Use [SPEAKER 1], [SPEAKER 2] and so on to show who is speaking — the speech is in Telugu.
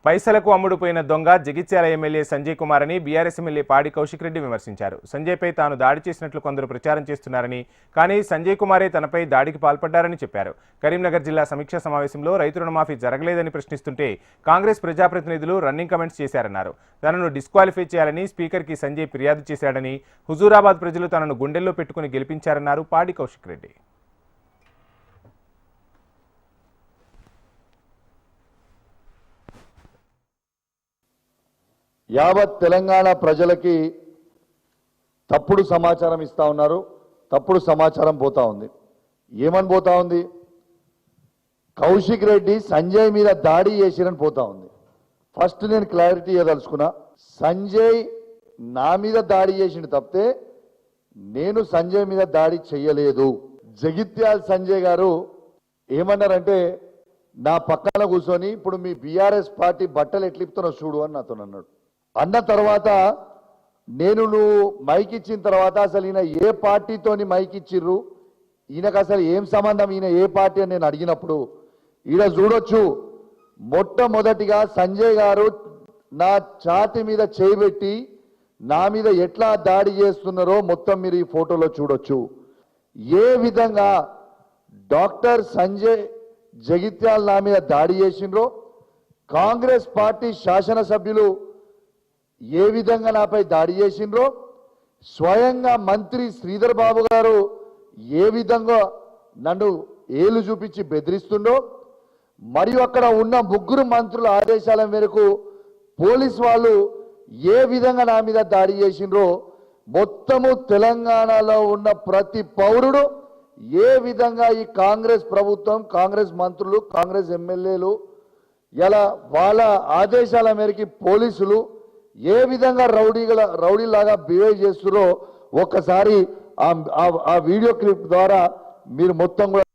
[SPEAKER 1] పైసలకు అమ్ముడుపోయిన దొంగ జగిత్యాల ఎమ్మెల్యే సంజయ్ కుమార్ అని బీఆర్ఎస్ ఎమ్మెల్యే పాడి కౌశిక్ రెడ్డి విమర్శించారు. సంజయ్పై తాను దాడి చేసినట్లు కొందరు ప్రచారం చేస్తున్నారని, కానీ సంజయ్ కుమారే తనపై దాడికి పాల్పడ్డారని చెప్పారు. కరీంనగర్ జిల్లా సమీక్షా సమావేశంలో రైతు రుణమాఫీ జరగలేదని ప్రశ్నిస్తుంటే కాంగ్రెస్ ప్రజాప్రతినిధులు రన్నింగ్ కమెంట్స్ చేశారన్నారు. తనను డిస్క్వాలిఫై చేయాలని స్పీకర్కి సంజయ్ ఫిర్యాదు చేశాడని, హుజూరాబాద్ ప్రజలు తనను గుండెల్లో పెట్టుకుని గెలిపించారన్నారు పాడి కౌశిక్ రెడ్డి.
[SPEAKER 2] యావత్ తెలంగాణ ప్రజలకి తప్పుడు సమాచారం ఇస్తా ఉన్నారు. తప్పుడు సమాచారం పోతా ఉంది. ఏమని పోతా ఉంది? కౌశిక్ రెడ్డి సంజయ్ మీద దాడి చేసిరని పోతా ఉంది. ఫస్ట్ నేను క్లారిటీ ఇవ్వదలుచుకున్నా. సంజయ్ నా మీద దాడి చేసిండు తప్పితే నేను సంజయ్ మీద దాడి చెయ్యలేదు. జగిత్యాల సంజయ్ గారు ఏమన్నారంటే, నా పక్కన కూర్చొని ఇప్పుడు మీ బీఆర్ఎస్ పార్టీ బట్టలు ఎట్లిపుతున్నావు చూడు అని నాతో అన్నాడు. అన్న తర్వాత నేను నువ్వు మైక్ ఇచ్చిన తర్వాత అసలు ఈయన ఏ పార్టీతోని మైక్ ఇచ్చిర్రు, ఈయనకు అసలు ఏం సంబంధం, ఈయన ఏ పార్టీ అని నేను అడిగినప్పుడు ఈయన చూడొచ్చు, మొట్టమొదటిగా సంజయ్ గారు నా ఛాతి మీద చేయబెట్టి నా మీద ఎట్లా దాడి చేస్తున్నారో మొత్తం మీరు ఈ ఫోటోలో చూడొచ్చు. ఏ విధంగా డాక్టర్ సంజయ్ జగిత్యాల నా మీద దాడి చేసిండ్రో, కాంగ్రెస్ పార్టీ శాసనసభ్యులు ఏ విధంగా నాపై దాడి చేసిండ్రో, స్వయంగా మంత్రి శ్రీధర్ బాబు గారు ఏ విధంగా నన్ను ఏలు చూపించి బెదిరిస్తుండో, మరియు అక్కడ ఉన్న ముగ్గురు మంత్రుల ఆదేశాల మేరకు పోలీస్ వాళ్ళు ఏ విధంగా నా మీద దాడి చేసిండ్రో, మొత్తము తెలంగాణలో ఉన్న ప్రతి పౌరుడు ఏ విధంగా ఈ కాంగ్రెస్ ప్రభుత్వం, కాంగ్రెస్ మంత్రులు, కాంగ్రెస్ ఎమ్మెల్యేలు ఇలా వాళ్ళ ఆదేశాల మేరకు పోలీసులు ఏ విధంగా రౌడీలాగా బిహేవ్ చేస్తున్నారో ఒక్కసారి ఆ వీడియో క్లిప్ ద్వారా మీరు మొత్తం కూడా